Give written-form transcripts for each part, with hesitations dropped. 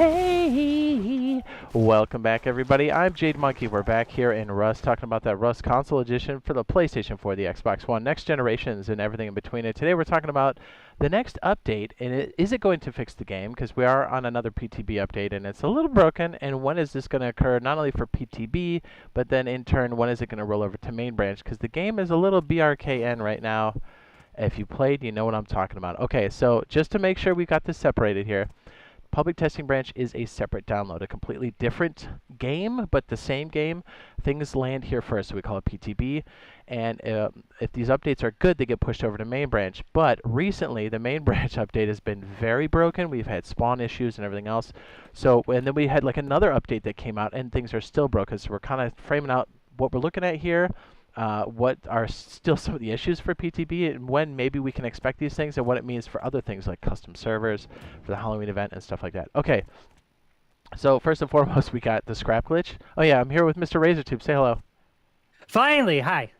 Hey, welcome back everybody. I'm Jade Monkey. We're back here in Rust talking about that Rust Console Edition for the PlayStation 4, the Xbox One, next generations and everything in between it. Today we're talking about the next update, and is it going to fix the game? Because we are on another PTB update and it's a little broken, and when is this going to occur not only for PTB, but then in turn when is it going to roll over to main branch? Because the game is a little BRKN right now. If you played, you know what I'm talking about. Okay, so just to make sure we got this separated here, Public Testing Branch is a separate download, a completely different game, but the same game. Things land here first, so we call it PTB. And if these updates are good, they get pushed over to main branch. But recently, the main branch update has been very broken. We've had spawn issues and everything else. So, and then we had like another update that came out, and things are still broken. So we're kind of framing out what we're looking at here. What are still some of the issues for PTB, and when maybe we can expect these things, and what it means for other things like custom servers for the Halloween event and stuff like that. Okay, so first and foremost, we got the scrap glitch. Oh yeah, I'm here with Mr. Razortube. Say hello. Finally, hi.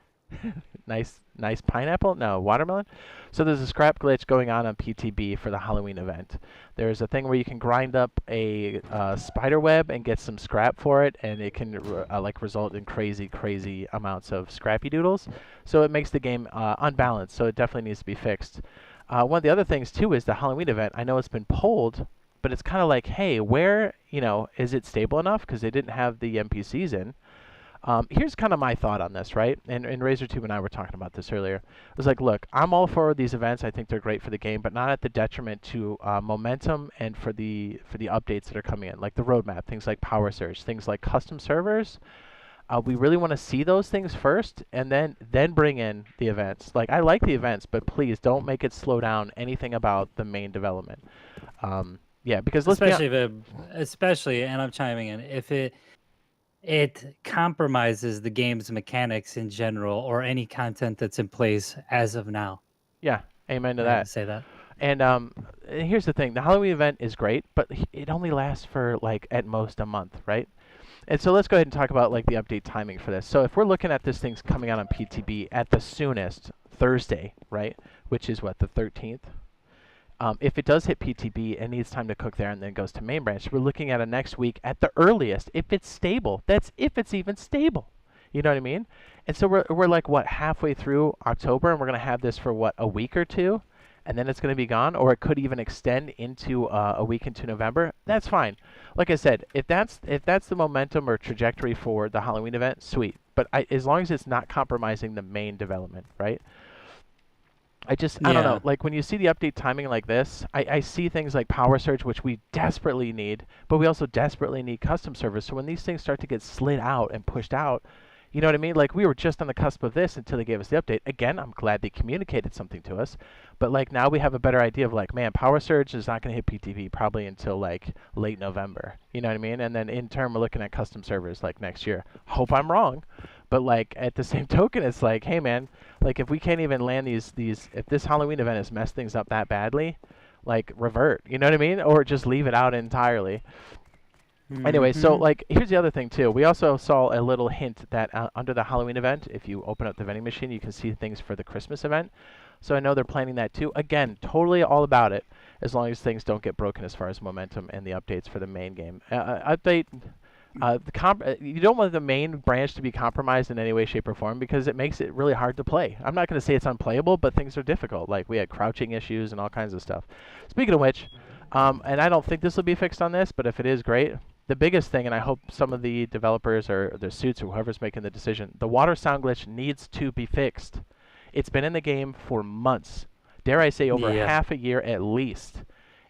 Nice pineapple? No, watermelon? So there's a scrap glitch going on PTB for the Halloween event. There's a thing where you can grind up a spider web and get some scrap for it, and it can like result in crazy amounts of scrappy doodles. So it makes the game unbalanced, so it definitely needs to be fixed. One of the other things too is the Halloween event. I know it's been polled, but it's kind of like, hey, where, is it stable enough? Because they didn't have the NPCs in. Here's kind of my thought on this, right? And Razortube and I were talking about this earlier. It was like, look, I'm all for these events. I think they're great for the game, but not at the detriment to momentum and for the updates that are coming in, like the roadmap, things like Power Surge, things like custom servers. We really want to see those things first, and then bring in the events. Like, I like the events, but please don't make it slow down anything about the main development. Yeah, because let's especially, and I'm chiming in, if it compromises the game's mechanics in general or any content that's in place as of now. Yeah, amen to I that. have to say that. And here's the thing: the Halloween event is great, but it only lasts for like at most a month, right? And so let's go ahead and talk about like the update timing for this. So if we're looking at this thing's coming out on PTB at the soonest Thursday, right? Which is what, the 13th? If it does hit PTB, it needs time to cook there and then goes to main branch. We're looking at a next week at the earliest, if it's stable. That's if it's even stable. You know what I mean? And so we're like, what, halfway through October, and we're going to have this for, what, a week or two? And then it's going to be gone? Or it could even extend into a week into November. That's fine. Like I said, if that's the momentum or trajectory for the Halloween event, sweet. But as long as it's not compromising the main development, right? I don't know, like when you see the update timing like this, I see things like Power Surge, which we desperately need, but we also desperately need custom servers. So when these things start to get slid out and pushed out, you know what I mean? Like we were just on the cusp of this until they gave us the update. Again, I'm glad they communicated something to us, but like now we have a better idea of like, man, Power Surge is not going to hit PTV probably until like late November. You know what I mean? And then in turn, we're looking at custom servers like next year. Hope I'm wrong. But like at the same token, it's like, hey man, like if we can't even land these if this Halloween event has messed things up that badly, like revert, you know what I mean? Or just leave it out entirely. Anyway, so like here's the other thing too. We also saw a little hint that under the Halloween event, if you open up the vending machine, you can see things for the Christmas event. So I know they're planning that too. Again, totally all about it, as long as things don't get broken as far as momentum and the updates for the main game. You don't want the main branch to be compromised in any way, shape, or form because it makes it really hard to play. I'm not going to say it's unplayable, but things are difficult. Like we had crouching issues and all kinds of stuff. Speaking of which, and I don't think this will be fixed on this, but if it is, great. The biggest thing, and I hope some of the developers or the suits or whoever's making the decision, the water sound glitch needs to be fixed. It's been in the game for months. Dare I say over half a year at least.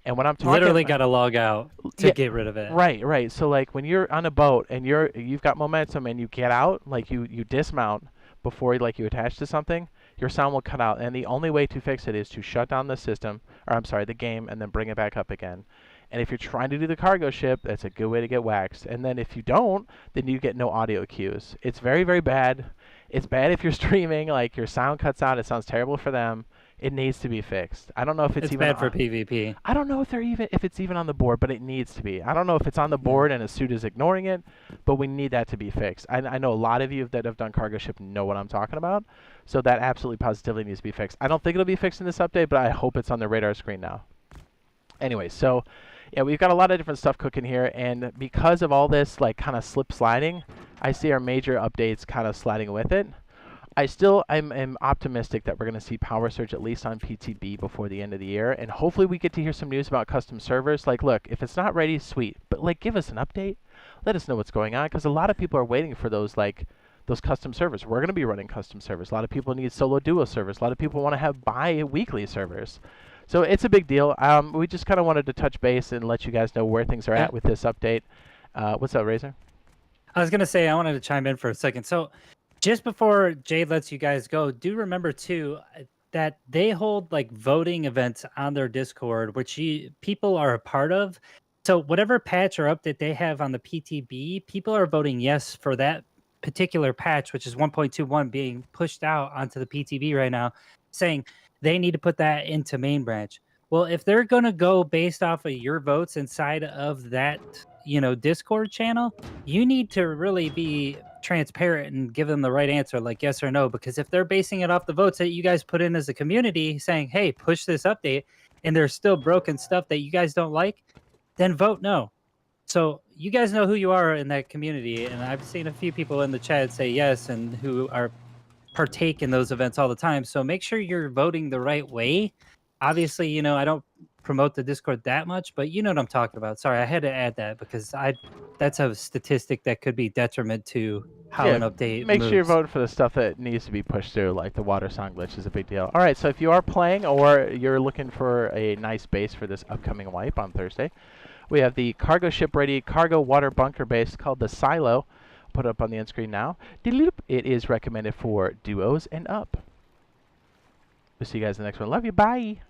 And when I'm talking, literally got to log out to get rid of it. Right. So like when you're on a boat and you've got momentum and you get out, like you dismount before you attach to something, your sound will cut out. And the only way to fix it is to shut down the system, or I'm sorry, the game, and then bring it back up again. And if you're trying to do the cargo ship, that's a good way to get waxed. And then if you don't, then you get no audio cues. It's very, very bad. It's bad if you're streaming, like your sound cuts out. It sounds terrible for them. It needs to be fixed. I don't know if it's even bad for PvP. I don't know if it's even on the board, but it needs to be. I don't know if it's on the board and a suit is ignoring it, but we need that to be fixed. I know a lot of you that have done cargo ship know what I'm talking about, so that absolutely positively needs to be fixed. I don't think it'll be fixed in this update, but I hope it's on the radar screen now. Anyway, so Yeah, we've got a lot of different stuff cooking here, and because of all this like kind of slip sliding, I see our major updates kind of sliding with it. I'm optimistic that we're going to see Power Surge at least on PTB before the end of the year, and hopefully we get to hear some news about custom servers. Like, look, if it's not ready, sweet, but like give us an update, let us know what's going on, because a lot of people are waiting for those custom servers. We're going to be running custom servers. A lot of people need solo duo servers. A lot of people want to have bi-weekly servers. So it's a big deal. We just kind of wanted to touch base and let you guys know where things are at with this update. What's up, Razor? I was gonna say I wanted to chime in for a second. So just before Jade lets you guys go, do remember too that they hold like voting events on their Discord, which people are a part of. So whatever patch or update they have on the PTB, people are voting yes for that particular patch, which is 1.21 being pushed out onto the PTB right now, saying they need to put that into main branch. Well, if they're going to go based off of your votes inside of that, Discord channel, you need to really be transparent and give them the right answer, like yes or no, because if they're basing it off the votes that you guys put in as a community saying, hey, push this update, and there's still broken stuff that you guys don't like, then vote no. So you guys know who you are in that community, and I've seen a few people in the chat say yes and who are partake in those events all the time. So make sure you're voting the right way. Obviously, I don't promote the Discord that much, but you know what I'm talking about. Sorry, I had to add that because that's a statistic that could be detriment to how an update make moves. sure you vote for the stuff that needs to be pushed through, like the water song glitch is a big deal. All right, so if you are playing or you're looking for a nice base for this upcoming wipe on Thursday, we have the cargo ship ready cargo water bunker base called the Silo. Put it up on the end screen now. It is recommended for duos and up. We'll see you guys in the next one. Love you. Bye.